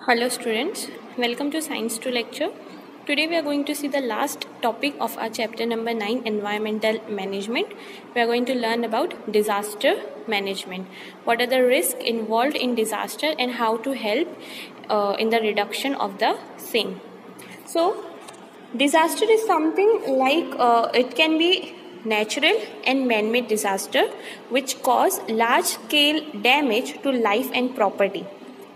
Hello students, welcome to Science 2 lecture. Today we are going to see the last topic of our chapter number 9, Environmental Management. We are going to learn about disaster management. What are the risks involved in disaster and how to help in the reduction of the same. So disaster is something like it can be natural and man-made disaster which cause large-scale damage to life and property.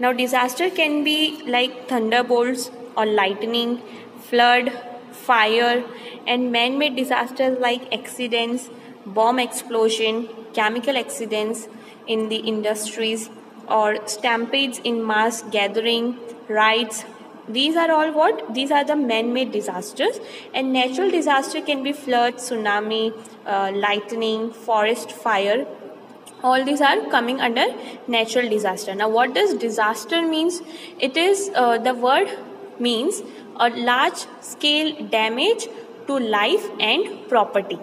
Now disaster can be like thunderbolts or lightning, flood, fire, and man-made disasters like accidents, bomb explosion, chemical accidents in the industries, or stampedes in mass gathering, riots. These are all what? These are the man-made disasters. And natural disaster can be flood, tsunami, lightning, forest fire. All these are coming under natural disaster. Now what does disaster means? It is the word means a large scale damage to life and property.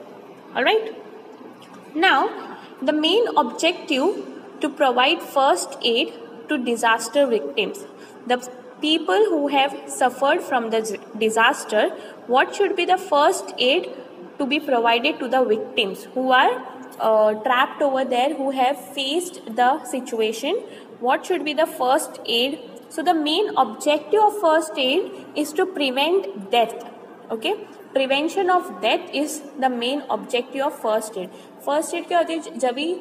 Alright. Now the main objective to provide first aid to disaster victims. The people who have suffered from the disaster, what should be the first aid to be provided to the victims who are trapped over there, who have faced the situation? What should be the first aid? So the main objective of first aid is to prevent death. Okay, prevention of death is the main objective of first aid. First aid क्या होती है? जब भी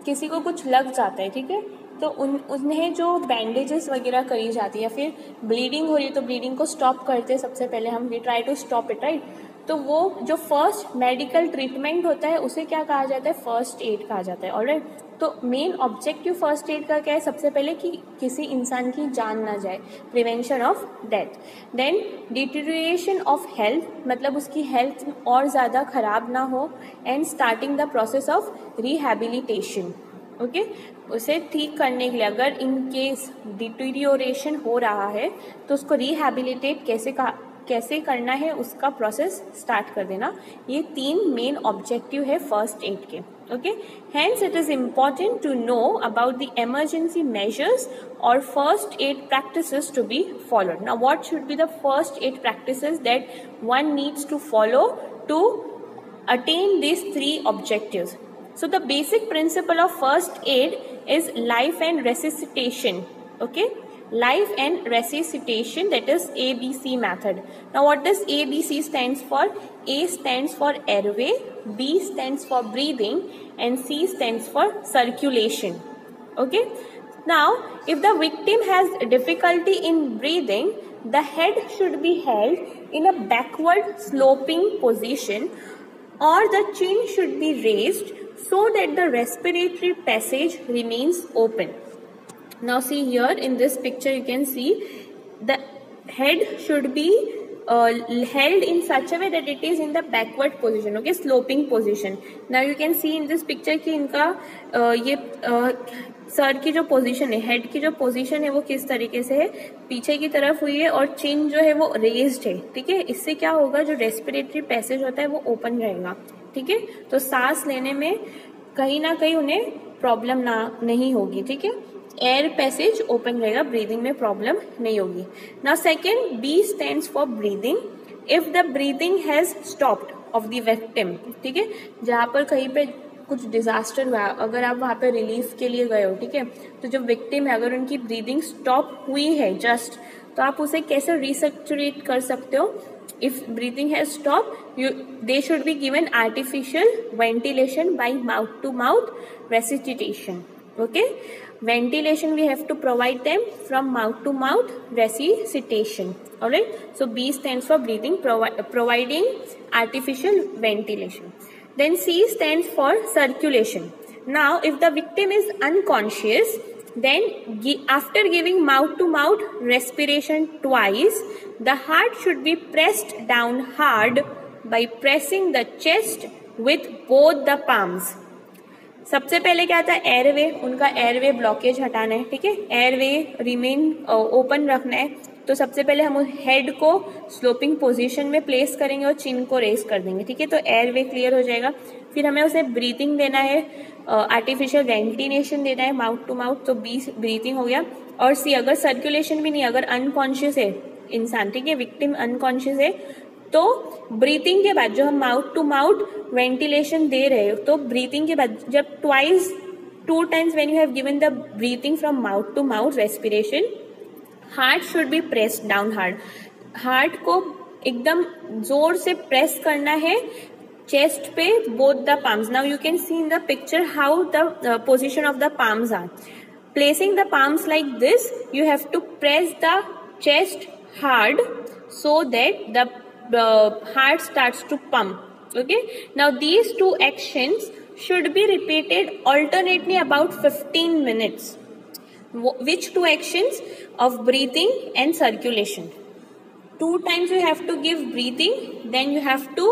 किसी को कुछ लग जाता है, ठीक है, तो उन्हें जो बैंडेजेस वगैरह करी जाती है या फिर ब्लीडिंग हो रही है तो ब्लीडिंग को स्टॉप करते हैं सबसे पहले हम, we try to stop it, right. तो वो जो फर्स्ट मेडिकल ट्रीटमेंट होता है उसे क्या कहा जाता है? फर्स्ट एड कहा जाता है. ऑलराइट. तो मेन ऑब्जेक्टिव फर्स्ट एड का क्या है? सबसे पहले कि किसी इंसान की जान ना जाए, prevention of death. Then deterioration of health, मतलब उसकी हेल्थ और ज़्यादा खराब ना हो, and starting the process of rehabilitation. Okay, उसे ठीक करने के लिए अगर इन केस डिटीरियोरेशन हो रहा है तो उसको रिहैबिलिटेट कैसे करना है उसका प्रोसेस स्टार्ट कर देना. ये तीन मेन ऑब्जेक्टिव है फर्स्ट एड के. Okay, hence it is important to know about the emergency measures और first aid practices to be followed. Now what should be the first aid practices that one needs to follow to attain these three objectives? So the basic principle of first aid is life and resuscitation. Okay, life and resuscitation, that is ABC method. Now what does ABC stands for? A stands for airway, B stands for breathing, and C stands for circulation. Okay, now if the victim has difficulty in breathing, the head should be held in a backward sloping position, or the chin should be raised so that the respiratory passage remains open. Now see here in this picture you can see the head should be held in such a way that it is in the backward position, okay, sloping position. Now you can see in this picture कि इनका ये sir की जो position है, head की जो position है वो किस तरीके से है, पीछे की तरफ हुई है और चिन जो है वो रेज्ड है. ठीक है, इससे क्या होगा? जो रेस्पिरेटरी पैसेज होता है वो ओपन रहेगा. ठीक है, तो सांस लेने में कहीं ना कहीं उन्हें प्रॉब्लम नहीं होगी. ठीक है, एयर पैसेज ओपन रहेगा, ब्रीदिंग में प्रॉब्लम नहीं होगी. Now second, B stands for breathing. If the breathing has stopped of the victim, ठीक है, जहां पर कहीं पे कुछ डिजास्टर हुआ, अगर आप वहां पे रिलीफ के लिए गए हो, ठीक है, तो जो विक्टिम है अगर उनकी ब्रीदिंग स्टॉप हुई है जस्ट, तो आप उसे कैसे रिसर्चुरेट कर सकते हो? If breathing has stop, they should be given artificial ventilation by mouth to mouth resuscitation. Okay, ventilation we have to provide them from mouth to mouth resuscitation. Alright, so B stands for breathing, providing artificial ventilation. Then C stands for circulation. Now if the victim is unconscious, then after giving mouth to mouth respiration twice, the heart should be pressed down hard by pressing the chest with both the palms. सबसे पहले क्या था? Airway, उनका airway blockage हटाना है. ठीक है, airway remain open रखना है. तो सबसे पहले हम हेड को स्लोपिंग पोजीशन में प्लेस करेंगे और चिन को रेस कर देंगे, ठीक है। तो एयर वे क्लियर हो जाएगा। फिर हमें उसे ब्रीथिंग देना है, आर्टिफिशियल वेंटिलेशन देना है माउथ टू माउथ, तो बी ब्रीथिंग हो गया। और सी अगर सर्कुलेशन भी नहीं, अगर अनकॉन्शियस है इंसान, ठीक है, विक्टिम अनकॉन्शियस है, तो ब्रीथिंग के बाद जो हम माउथ टू माउथ वेंटिलेशन दे रहे हो, तो ब्रीथिंग के बाद जब two times when you have given the breathing from mouth to mouth respiration, heart should be pressed down hard. Heart को एकदम जोर से प्रेस करना है चेस्ट पे, both the palms. Now you can see in the picture how the position of the palms are. Placing the palms like this, you have to press the chest hard so that the heart starts to pump. Okay. Now these two actions should be repeated alternately about 15 minutes. Which two actions? Of breathing and circulation. 2 times you have to give breathing, then you have to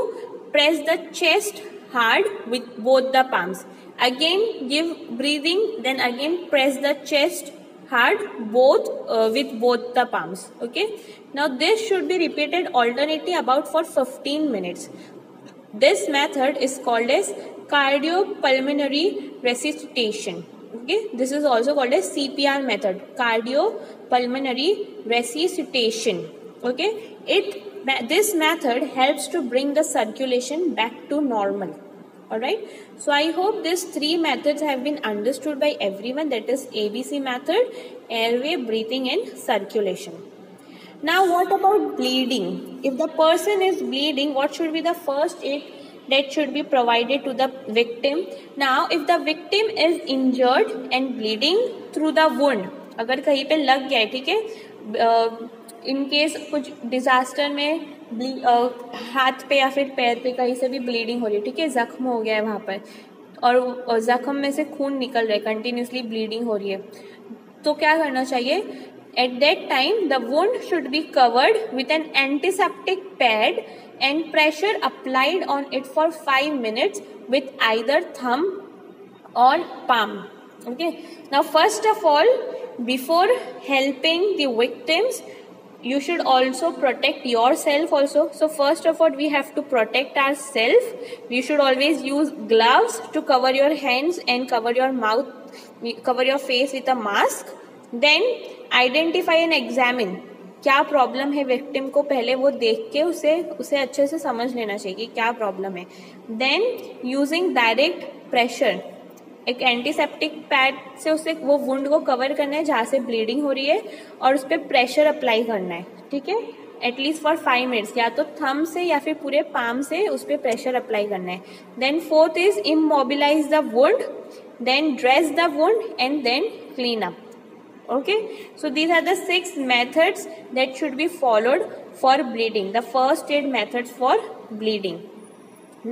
press the chest hard with both the palms. Again give breathing, then again press the chest hard with both the palms. Okay. Now this should be repeated alternately about for 15 minutes. This method is called as cardiopulmonary resuscitation. Okay. This is also called as CPR method, cardiopulmonary resuscitation. Okay. This method helps to bring the circulation back to normal. Alright. So I hope these 3 methods have been understood by everyone. That is ABC method, airway, breathing and circulation. Now what about bleeding? If the person is bleeding, what should be the first aid that should be provided to the victim? Now if the victim is injured and bleeding through the wound, अगर कहीं पे लग गया है, ठीक है, in case कुछ disaster में हाथ पे या फिर पैर पे कहीं से भी ब्लीडिंग हो रही है, ठीक है, जख्म हो गया है वहां पर और जख्म में से खून निकल रहा है, कंटिन्यूसली ब्लीडिंग हो रही है, तो क्या करना चाहिए? At that time the wound should be covered with an antiseptic pad and pressure applied on it for 5 minutes with either thumb और palm. Okay. Now first of all, before helping the victims, you should also protect yourself also. So first of all, we have to protect ourselves. We should always use gloves to cover your hands and cover your mouth, cover your face with a mask. Then identify and examine क्या problem है victim को, पहले वो देख के उसे अच्छे से समझ लेना चाहिए कि क्या प्रॉब्लम है. देन यूजिंग डायरेक्ट प्रेशर, एक एंटीसेप्टिक पैड से उसे वो वुंड को कवर करना है जहाँ से ब्लीडिंग हो रही है और उस पर प्रेशर अप्लाई करना है, ठीक है, एटलीस्ट फॉर 5 minutes, या तो थंब से या फिर पूरे पाम से उस पर प्रेशर अप्लाई करना है. Then fourth is immobilise the wound, then dress the wound and then clean up. Okay, so these are the 6 methods that should be followed for bleeding, the first aid methods for bleeding.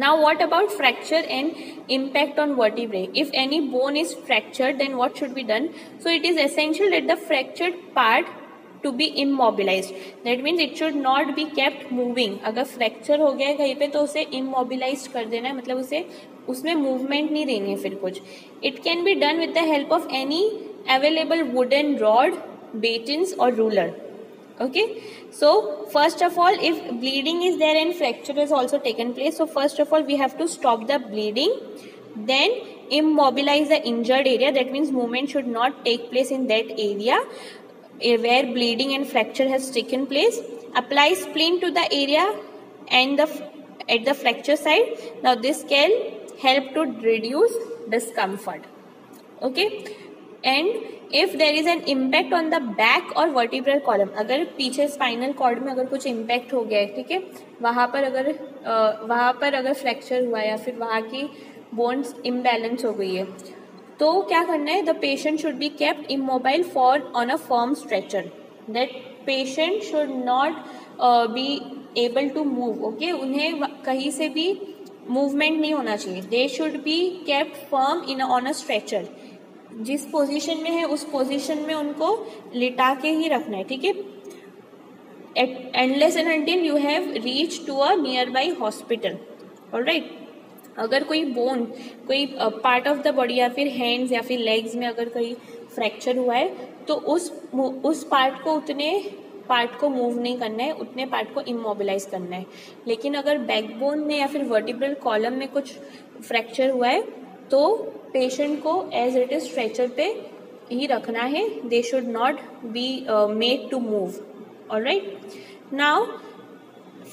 Now what about fracture and impact on vertebrae? If any bone is fractured, then what should be done? So it is essential that the fractured part to be immobilized. That means it should not be kept moving. अगर fracture हो गया है कहीं पे तो उसे immobilized कर देना है, मतलब उसे उसमें movement नहीं देनी है फिर कुछ. It can be done with the help of any available wooden rod, batons or ruler. Okay, so first of all, if bleeding is there and fracture has also taken place, so first of all we have to stop the bleeding, then immobilize the injured area. That means movement should not take place in that area where bleeding and fracture has taken place. Apply splint to the area and at the fracture side. Now this can help to reduce discomfort. Okay, and if there is an impact on the back or vertebral column, अगर पीछे spinal cord में अगर कुछ impact हो गया है, ठीक है, वहाँ पर अगर फ्रैक्चर हुआ है या फिर वहाँ की बोन्स इम्बैलेंस हो गई है, तो क्या करना है? The patient should be kept immobile for on a firm stretcher. That patient should not be able to move. Okay, उन्हें कहीं से भी मूवमेंट नहीं होना चाहिए. They should be kept firm on a stretcher. जिस पोजीशन में है उस पोजीशन में उनको लिटा के ही रखना है, ठीक है, unless and until you have reach to a nearby hospital. Alright, अगर कोई बोन, कोई पार्ट ऑफ द बॉडी या फिर हैंड्स या फिर लेग्स में अगर कोई फ्रैक्चर हुआ है तो उस पार्ट को उतने पार्ट को मूव नहीं करना है, उतने पार्ट को इमोबिलाइज करना है। लेकिन अगर बैकबोन में या फिर वर्टिब्रल कॉलम में कुछ फ्रैक्चर हुआ है तो पेशेंट को एज इट इज स्ट्रेचर पे ही रखना है, they should not be made to move. Alright, now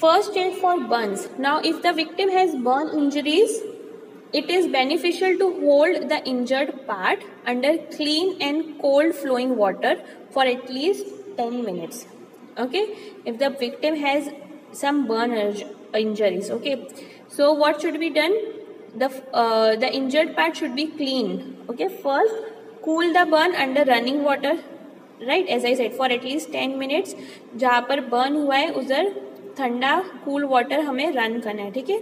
first aid for burns. Now if the victim has burn injuries, it is beneficial to hold the injured part under clean and cold flowing water for at least 10 minutes. Okay, if the victim has some burn injuries, okay, so what should be done? The injured part should be cleaned. Okay, first cool the burn under running water, right, as I said, for at least 10 minutes. जहाँ पर burn हुआ है उधर ठंडा cool water हमें run करना है, ठीक है।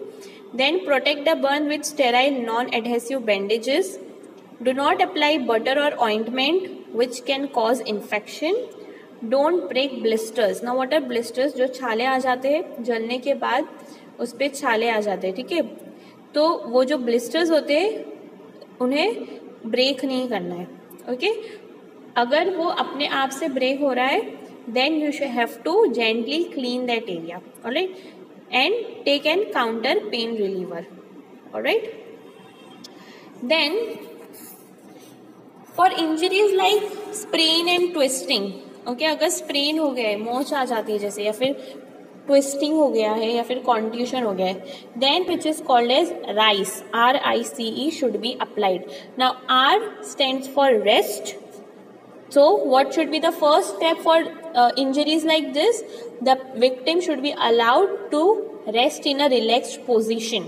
Then protect the burn with sterile non adhesive bandages. Do not apply butter और ointment which can cause infection. Don't break blisters. Now what are blisters? जो छाले आ जाते हैं जलने के बाद उस पर छाले आ जाते हैं, ठीक है। तो वो जो ब्लिस्टर्स होते हैं उन्हें ब्रेक नहीं करना है, ओके। अगर वो अपने आप से ब्रेक हो रहा है then you should have to gently clean that area, all right, and take an counter pain reliever, all right. Then for injuries like sprain and twisting, okay, अगर sprain हो गया है, मोच आ जाती है जैसे, या फिर twisting हो गया है या फिर contusion हो गया है, then which is called as RICE, RICE should be applied. Now R stands for rest. So what should be the first step for injuries like this? The victim should be allowed to rest in a relaxed position.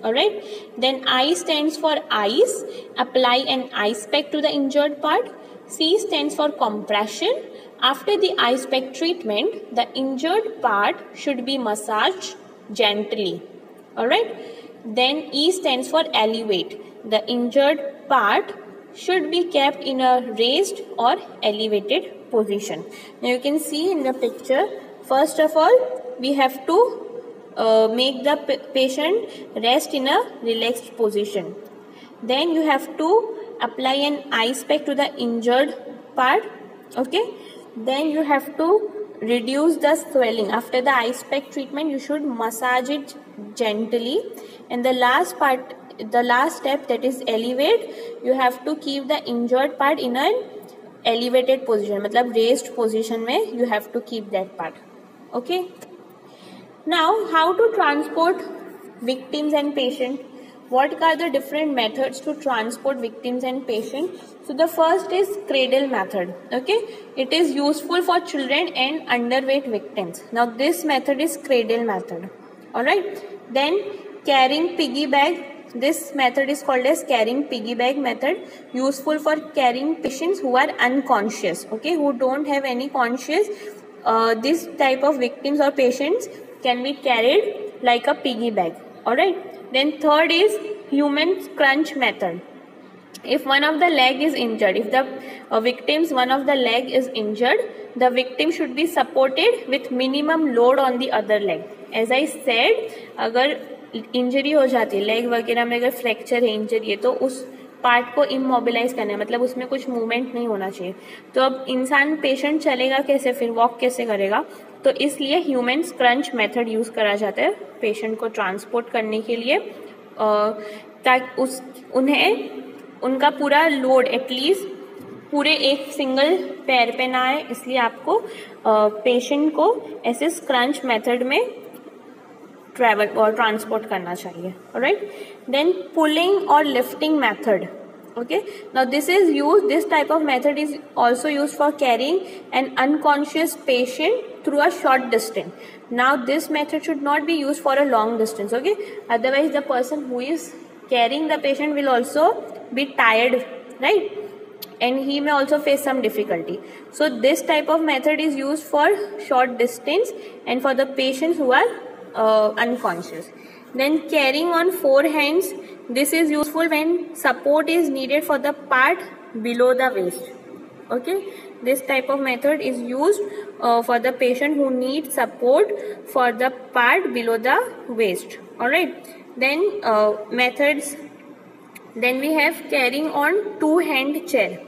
Alright. Then I stands for ice. Apply an ice pack to the injured part. C stands for compression. After the ice pack treatment, the injured part should be massaged gently. Alright. Then E stands for elevate. The injured part should be kept in a raised or elevated position. Now you can see in the picture, first of all we have to make the patient rest in a relaxed position. Then you have to apply an ice pack to the injured part, okay. Then you have to reduce the swelling. After the ice pack treatment you should massage it gently, and the last part, the last step, that is elevate, you have to keep the injured part in an elevated position, मतलब raised position में you have to keep that part, okay. Now how to transport victims and patient? What are the different methods to transport victims and patient? So the first is cradle method, okay. It is useful for children and underweight victims. Now this method is cradle method, alright. Then carrying piggy bag. This method is called as carrying piggy bag method, useful for carrying patients who are unconscious, okay, who don't have any conscious. This type of victims or patients can be carried like a piggy bag, alright. Then third is human crunch method. If one of the leg is injured, if the victim's one of the leg is injured, the victim should be supported with minimum load on the other leg. As I said, अगर injury हो जाती है leg वगैरह में, अगर fracture है, injury है, तो उस पार्ट को इमोबिलाइज करना है, मतलब उसमें कुछ मूवमेंट नहीं होना चाहिए। तो अब इंसान पेशेंट चलेगा कैसे, फिर वॉक कैसे करेगा? तो इसलिए ह्यूमन क्रंच मेथड यूज करा जाता है पेशेंट को ट्रांसपोर्ट करने के लिए, ताकि उन्हें उनका पूरा लोड एटलीस्ट पूरे एक सिंगल पैर पे ना आए, इसलिए आपको पेशेंट को ऐसे क्रंच मेथड में ट्रैवल और ट्रांसपोर्ट करना चाहिए, ऑलराइट। देन पुलिंग और lifting method, okay. Now this is used, this type of method is also used for carrying an unconscious patient through a short distance. Now this method should not be used for a long distance, okay. Otherwise the person who is carrying the patient will also be tired, right, and he may also face some difficulty. So this type of method is used for short distance and for the patients who are unconscious. Then carrying on 4 hands, this is useful when support is needed for the part below the waist, okay. This type of method is used for the patient who needs support for the part below the waist, alright. Then methods, then we have carrying on 2-hand chair,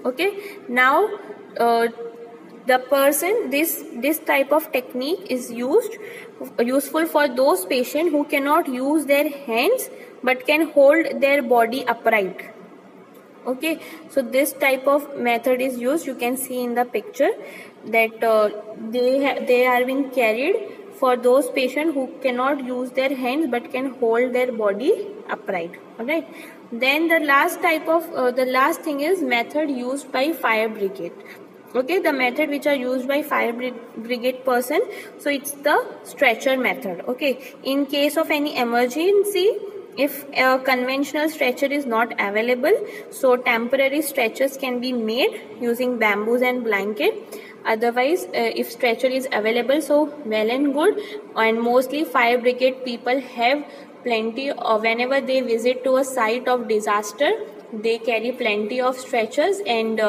okay. Now The person, this type of technique is useful for those patients who cannot use their hands but can hold their body upright. Okay, so this type of method is used. You can see in the picture that they are being carried for those patients who cannot use their hands but can hold their body upright. Alright. Then the last type of the last thing is method used by fire brigade. Okay, the method which are used by fire brigade person. So it's the stretcher method. Okay, in case of any emergency, if a conventional stretcher is not available, so temporary stretchers can be made using bamboos and blanket. Otherwise, if stretcher is available, so well and good. And mostly fire brigade people have plenty of, whenever they visit to a site of disaster, they carry plenty of stretchers, and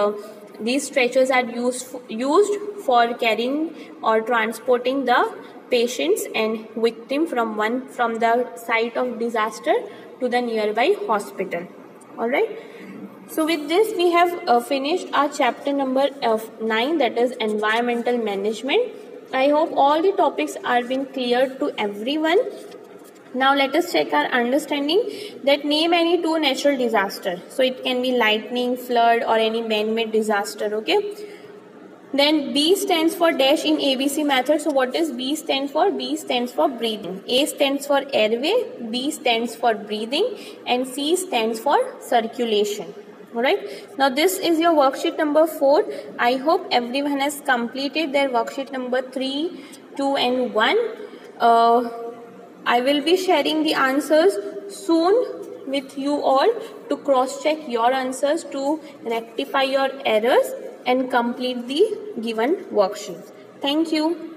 these stretchers are used for carrying or transporting the patients and victim from the site of disaster to the nearby hospital. All right. So with this we have finished our chapter number 9, that is environmental management. I hope all the topics are being clear to everyone. Now let us check our understanding that name any two natural disaster. So it can be lightning, flood, or any man-made disaster. Okay. Then B stands for dash in ABC method. So what does B stand for? B stands for breathing. A stands for airway, B stands for breathing, and C stands for circulation. Alright. Now this is your worksheet number 4. I hope everyone has completed their worksheet number 3, 2 and 1. I will be sharing the answers soon with you all to cross-check your answers, to rectify your errors and complete the given worksheets. Thank you.